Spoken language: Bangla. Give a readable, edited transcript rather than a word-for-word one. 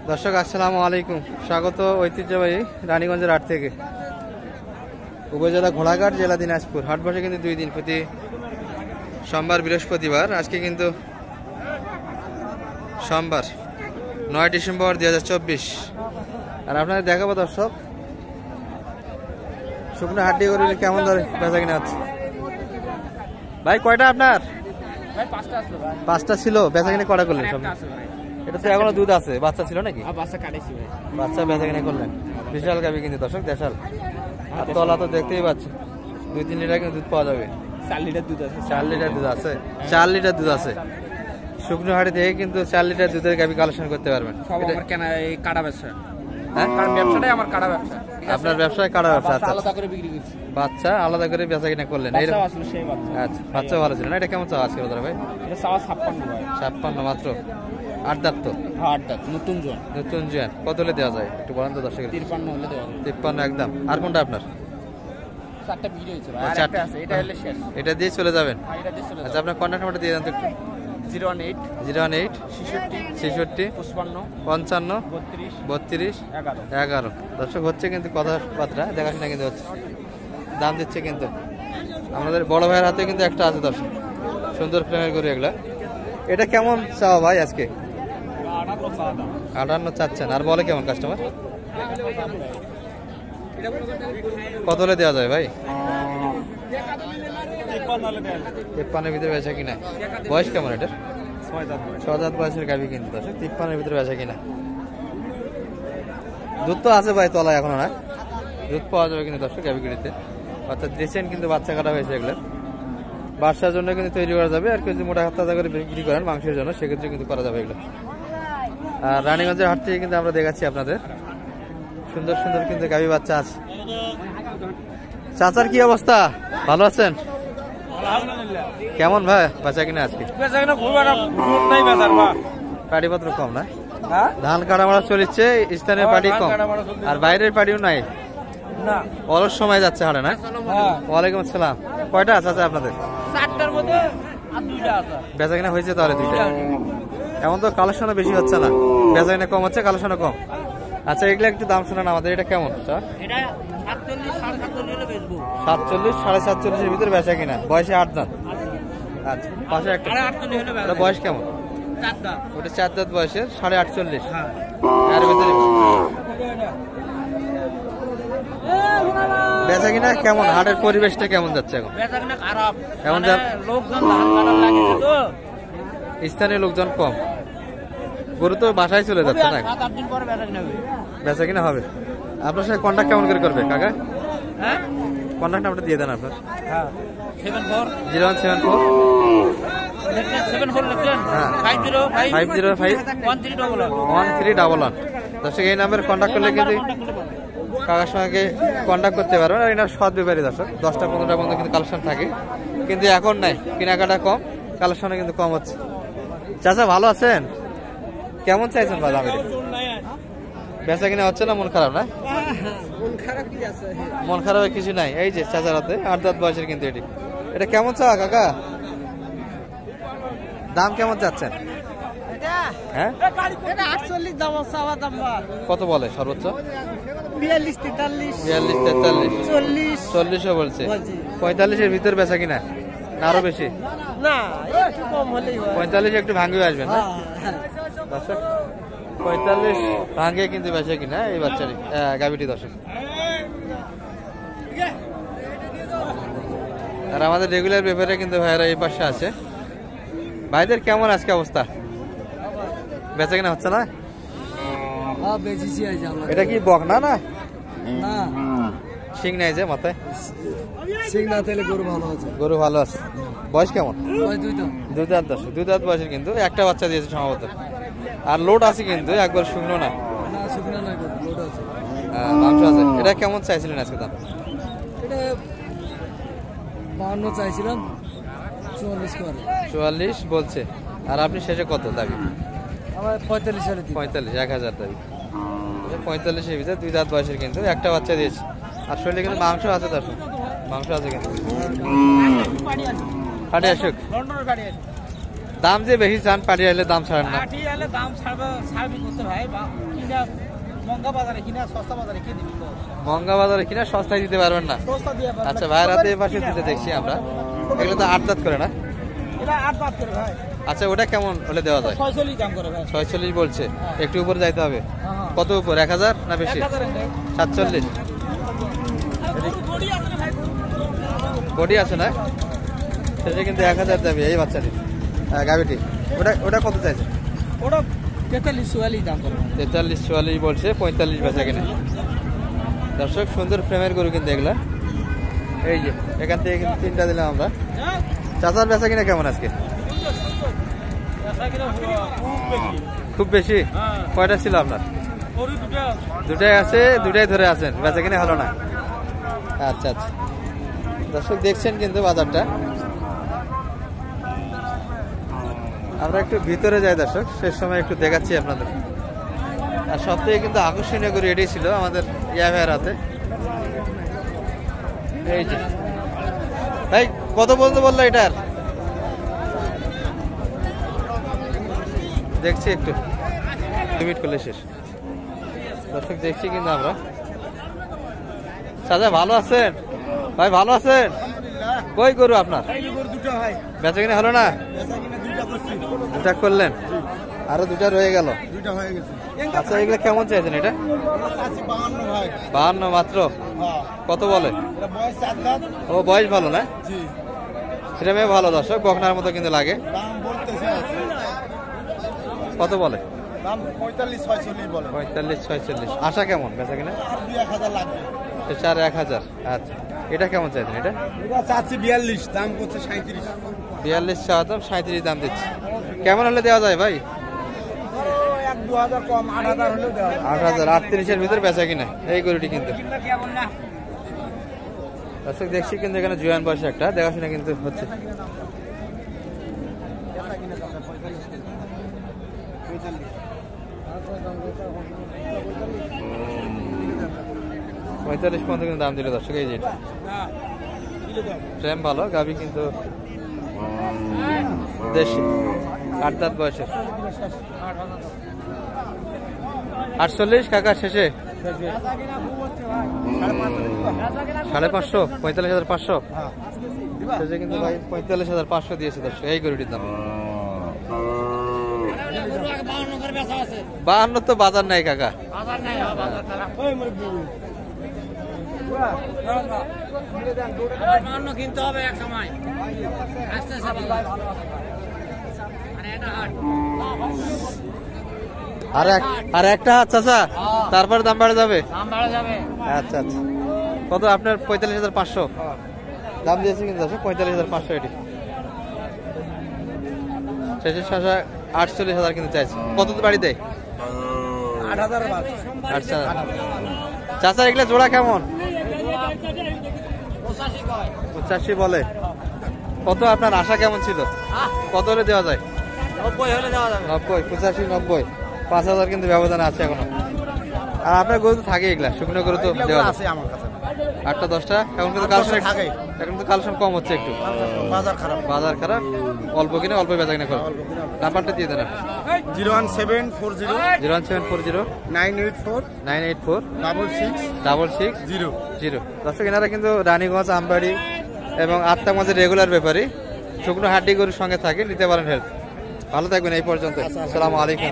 দর্শক আসসালামু আলাইকুম, স্বাগত ঐতিহ্যবাহী রানীগঞ্জের হাট থেকে। উপজেলা ঘোড়াঘাট, জেলা দিনাজপুর। হাট বসে কিন্তু 2 দিন, প্রতি সোমবার বৃহস্পতিবার। আজকে কিন্তু সোমবার 9 ডিসেম্বর 2024। আর আপনাদের দেখাবো দর্শক শুকনো হাড্ডি করে কেমন ধরে বেচা কিনা হচ্ছে। ভাই কয়টা আপনার? 5টা ছিল। বেচা কিনা কটা করলেন সব? এটা তো এখনো দুধ আছে, বাচ্চা ছিল নাকি? বাচ্চা বেচা কিনা করলেন। বিশাল গাবি কিন্তু দর্শক, দেশাল। আর তলা তো দেখতেই পাচ্ছি, 2-3 লিটার কিন্তু দুধ পাওয়া যাবে। 4 লিটার দুধ আছে। 4 লিটার দুধ আছে। 4 লিটার দুধ আছে। শুকনো হাটে থেকে কিন্তু 4 লিটার দুধের গাবি কালেকশন করতে পারবেন। আমার কেনা এই কাটা ব্যবসা। হ্যাঁ, কারণ ব্যবসাটাই আমার কাটা ব্যবসা। আপনার ব্যবসায় কাটা ব্যবসা। আচ্ছা, আলাদা করে বিক্রি করছি। বাচ্চা আলাদা করে বেচা কিনা করলেন। বাচ্চা আসলে সেই বাচ্চা। আচ্ছা, বাচ্চা ভালো ছিল না? এটা কেমন চাও আজকে ভাই? এটা চাওয়া 56 ভাই। 56 মাত্র। 8 দাঁত তো? হ্যাঁ, 8 দাঁত, নতুন জন। নতুন জোয়ান। কত হলে দেওয়া যায় একটু বলেন তো দর্শকের? 53 হলে দেওয়া হবে। 53 একদম। আর কোনটা আপনার? 4টা বিক্রি হয়েছে ভাই। আর চারটে। একটা আছে, এটা হলে শেষ। এটা দিয়ে চলে যাবেন? হ্যাঁ, এটা দিয়ে চলে আচ্ছা, আপনার কন্ট্যাক্ট নাম্বারটা দিয়ে দেন তো একটু। 018 018 66 66 55 55 32 32 11। 11। দর্শক হচ্ছে কিন্তু কথাবার্তা দেখাশোনা কিন্তু হচ্ছে, দাম দিচ্ছে কিন্তু। আমাদের বড় ভাইয়ের হাতে কিন্তু একটা আছে দর্শক, সুন্দর ফ্রেমের গরু এগুলা। এটা কেমন চাও ভাই আজকে? 58 চাচ্ছেন। আর বলে কেমন কাস্টমার? কত হলে দেওয়া যায় ভাই? 53 ভিতরে বেচা কিনা। বয়স কেমন এটার? 6 দাঁত বয়সের গাভি কিন্তু দর্শক। 53 ভিতরে বেচা কিনা। দুধ তো আছে ভাই তলায় এখনো না? দুধ পাওয়া যাবে কিন্তু দর্শক গাভিগুলিতে। অর্থাৎ রিসেন্ট কিন্তু বাচ্চা কাটা হয়েছে এগুলো। বাচ্চার জন্য কিন্তু তৈরি করা যাবে। আর কিছু মোটা হাতা করে বিক্রি করেন মাংসের জন্য, সেক্ষেত্রে কিন্তু করা যাবে এগুলো। আর রানীগঞ্জের হাট থেকে কিন্তু আমরা দেখাচ্ছি আপনাদের সুন্দর সুন্দর কিন্তু গাভি বাচ্চা আছে। চাচার কি অবস্থা? ভালো আছেন? কেমন ভাই বাচ্চা কিনা আজকে? পাটিপত্র কম না? ধান কাটা মারা চলছে, স্থানীয় পাটি কম, আর বাইরের পাটিও নাই। অলস সময় যাচ্ছে হাটে না? ওয়ালাইকুম আসসালাম। কয়টা আছে আপনাদের? 4টার মধ্যে আর 2টা আছে। বেচা কিনা হয়েছে তাহলে 2টা? এমন তো কালেকশনও বেশি হচ্ছে না, বেচা কিনা কম হচ্ছে, কালেকশনও কম। আচ্ছা, এগুলো একটু দাম শোনান আমাদের। এটা কেমন? এটা 47 47 হলে বেচবো। 47 47.5 এর ভিতরে বেচা কিনা। বয়সে 8 দাঁত। আচ্ছা, পাশে একটা। আরে 48 হলে বেচবো। বয়স কেমন? 4 দাঁত। ওটা 4 দাঁত বয়সের, 48.5। হ্যাঁ, এর ভিতরে বেচা কিনা কেমন? হাটের পরিবেশটা কেমন যাচ্ছে এখন? বেচা কিনা খারাপ। এখন মানে লোকজন ধান কাটার লাগিয়েছে তো, স্থানীয় লোকজন কম, গরু তো বাসায় চলে যাচ্ছে না। 7-8 দিন পরে বেচা কিনা হবে। বেচা কিনা হবে। আপনার সাথে কন্ট্যাক্ট কেমন করে করবে কাকা? হ্যাঁ, কন্ট্যাক্ট নাম্বারটা দিয়ে দেন আপনার। হ্যাঁ, 74 0174 74 লিখলেন। হ্যাঁ। 505 505 1311। 1311। দর্শক এই নাম্বারে কন্ট্যাক্ট করলে কিন্তু কাকার সঙ্গে কন্ট্যাক্ট করতে পারবেন। আর এনার সৎ ব্যাপারী দর্শক, 10টা 15টা পর্যন্ত কিন্তু কালেকশন থাকে, কিন্তু এখন নাই, কেনাকাটা কম, কালেকশনে কিন্তু কম হচ্ছে। চাচা ভালো আছেন? কেমন চাইছেন ভাই দাম? বেচা কিনা হচ্ছে না? মন খারাপ না? মন খারাপের কিছু নাই। এই যে চাচার হাতে 8 দাঁত বয়সের কিন্তু এটি। এটা কেমন চা কাকা? দাম কেমন চাচ্ছেন? হ্যাঁ, 48 দাম চাওয়া দাম। কত বলে সর্বোচ্চ? 42 43 42 43 40 40ও বলছে। 45 এর ভিতর বেচা কিনা না আরো বেশি? না, একটু কম হলেই হয়। 45 একটু ভাঙ্গে আসবেন না? দর্শক 45 ভাঙ্গে কিন্তু বেচা কিনা এই বাচ্চাটি, গাভিটি দর্শক। আর আমাদের রেগুলার ব্যাপারে কিন্তু ভাইয়েরা এই পাশে আছে। ভাইদের কেমন আজকে অবস্থা? বেচা কিনা হচ্ছে না? এটা কি বক না? না সিং নাই যে মাথায়? সিং না তাহলে গরু ভালো আছে। গরু ভালো আছে। বয়স কেমন? 2 দাঁত দর্শক। 2 দাঁত বয়সের কিন্তু একটা বাচ্চা দিয়েছে সম্ভবত। আর লোড আছে কিন্তু, একবার শুকনো না। শুকনো না, লোড আছে। মাংস আছে। এটা কেমন চাইছিলেন আজকে দাম? এটা 52 চাইছিলাম, 44 করে। 44 বলছে। আর আপনি শেষে কত দাবি? আমার 45 হলে 45, 1000 দাবি। 45 এর ভিতরে 2 দাঁত বয়সের কিন্তু একটা বাচ্চা দিয়েছে। আর শরীরে কিন্তু মাংস আছে দর্শক, মাংস আছে কিন্তু। হাটে আসুক। দাম যে বেশি চান, পাটি আইলে দাম ছাড়েন না। পাটি আলে দাম ছাড়বি করতে ভাই, কিনা মঙ্গা বাজারে কিনা সস্তা বাজারে কি দিবি? মহঙ্গা বাজারে কিনা সস্তায় দিতে পারবেন না। সস্তা দিয়ে পারবে। আচ্ছা, ভাইয়ের হাতে এই পাশে দুটো দেখছি আমরা, এগুলো তো 8 দাঁত করে না? এটা 8 বাদ করে ভাই। আচ্ছা, ওটা কেমন হলে দেওয়া যায়? 46 দাম করে ভাই। 46 বলছে, একটু উপরে যাইতে হবে। হ্যাঁ। কত উপর, 1000 না বেশি? 1000 এর ভাই। 47 বডি আছে না? সেটা কিন্তু 1000 যাবে এই বাচ্চাটি, গাভিটি। ওটা কত চাইছে? ওটা 43 44 দাম করে। 43 44 বলছে, 45 বেচা কিনে। দর্শক, সুন্দর ফ্রেমের গরু কিন্তু এগুলা। এই যে এখান থেকে কিন্তু 3টা দিলাম আমরা। চাচার বেচা কিনা কেমন আজকে? খুব বেশি? কয়টা ছিল আপনার? দুটাই আছে, দুটাই ধরে আছেন, বেচা কিনে হলো না। আচ্ছা আচ্ছা, দর্শক দেখছেন কিন্তু বাজারটা। আমরা একটু ভিতরে যাই দর্শক, শেষ সময় একটু দেখাচ্ছি আপনাদের। আর সব থেকে কিন্তু আকর্ষণীয় করে এটাই ছিল আমাদের ইয়া ভাইয়ের হাতে। এই যে ভাই, কত পর্যন্ত বললো এটার? দেখছি একটু, লিমিট করলে শেষ। দর্শক দেখছি কিন্তু আমরা। সাজা ভালো আছেন ভাই? ভালো আছেন? কই গরু আপনার? বেচা কিনে হলো না? দুটা করলেন, আরো দুটা রয়ে গেল। আচ্ছা, এগুলো কেমন চাইছেন? এটা 52 মাত্র? কত বলে? ও বয়স ভালো না? সেটা মেয়ে ভালো। দর্শক, বকনার মতো কিন্তু লাগে। কত বলে? 45 46। আশা কেমন বেচা কিনা? 4-1000। আচ্ছা, এটা কেমন চাইছেন? এটা 42 দাম করছে 37। 42 চাওয়া দাম, 37 দাম দিচ্ছি। কেমন হলে দেওয়া যায় ভাই? 1-2000 কম, 8000 হলেও দেওয়া যাবে। 8000 38-এর ভিতরে বেচা কিনা এই গরুটি কিন্তু। দর্শক দেখছি কিন্তু এখানে জুয়ান বয়সে একটা দেখাশোনা কিন্তু হচ্ছে। পঁয়তাল্লিশ পর্যন্ত কিন্তু দাম দিল দর্শক। এই যে ট্রেম ভালো, গাভি কিন্তু দেশি, 8 দাঁত বয়সে। 48 কাকা শেষে 550, 45,500 শেষে কিন্তু ভাই 45,500 দিয়েছে দর্শক এই গরুটির দাম। 52 তো বাজার নাই কাকা। কিনতে হবে এক সময়। আর একটা হাত চাচা, তারপরে দাম বাড়ে যাবে। আচ্ছা আচ্ছা, কত আপনার? 45,500 দাম দিয়েছে কিন্তু 45,500 এটি। শেষের শাসা 48,000 কিন্তু চাইছে। কত বাড়ি দেয়? 8000। আচ্ছা চাচা, এগুলো জোড়া কেমন? 85 বলে। কত আপনার আশা কেমন ছিল? কত হলে দেওয়া যায়? 90 হলে দেওয়া যাবে। 90, 85, 90, 5000 কিন্তু ব্যবধান আছে এখনো। আর আপনার গরু তো থাকে, এগুলা শুকনো গরু তো দেওয়া আছে আমার কাছে। 8টা 10টা। এখন কিন্তু কালেকশন কম হচ্ছে একটু, বাজার খারাপ। অল্প কিনে অল্প বেচা কিনা করে। নাম্বারটা দিয়ে দেন। 01740 01740 984 984 66 0। দর্শক, এনারা কিন্তু রানীগঞ্জ, আমবাড়ি এবং আত্মাগঞ্জের রেগুলার ব্যাপারী। শুকনো হাড্ডি গরুর সঙ্গে থাকে, নিতে পারেন হেল্প। ভালো থাকবেন এই পর্যন্ত। আসসালামু আলাইকুম।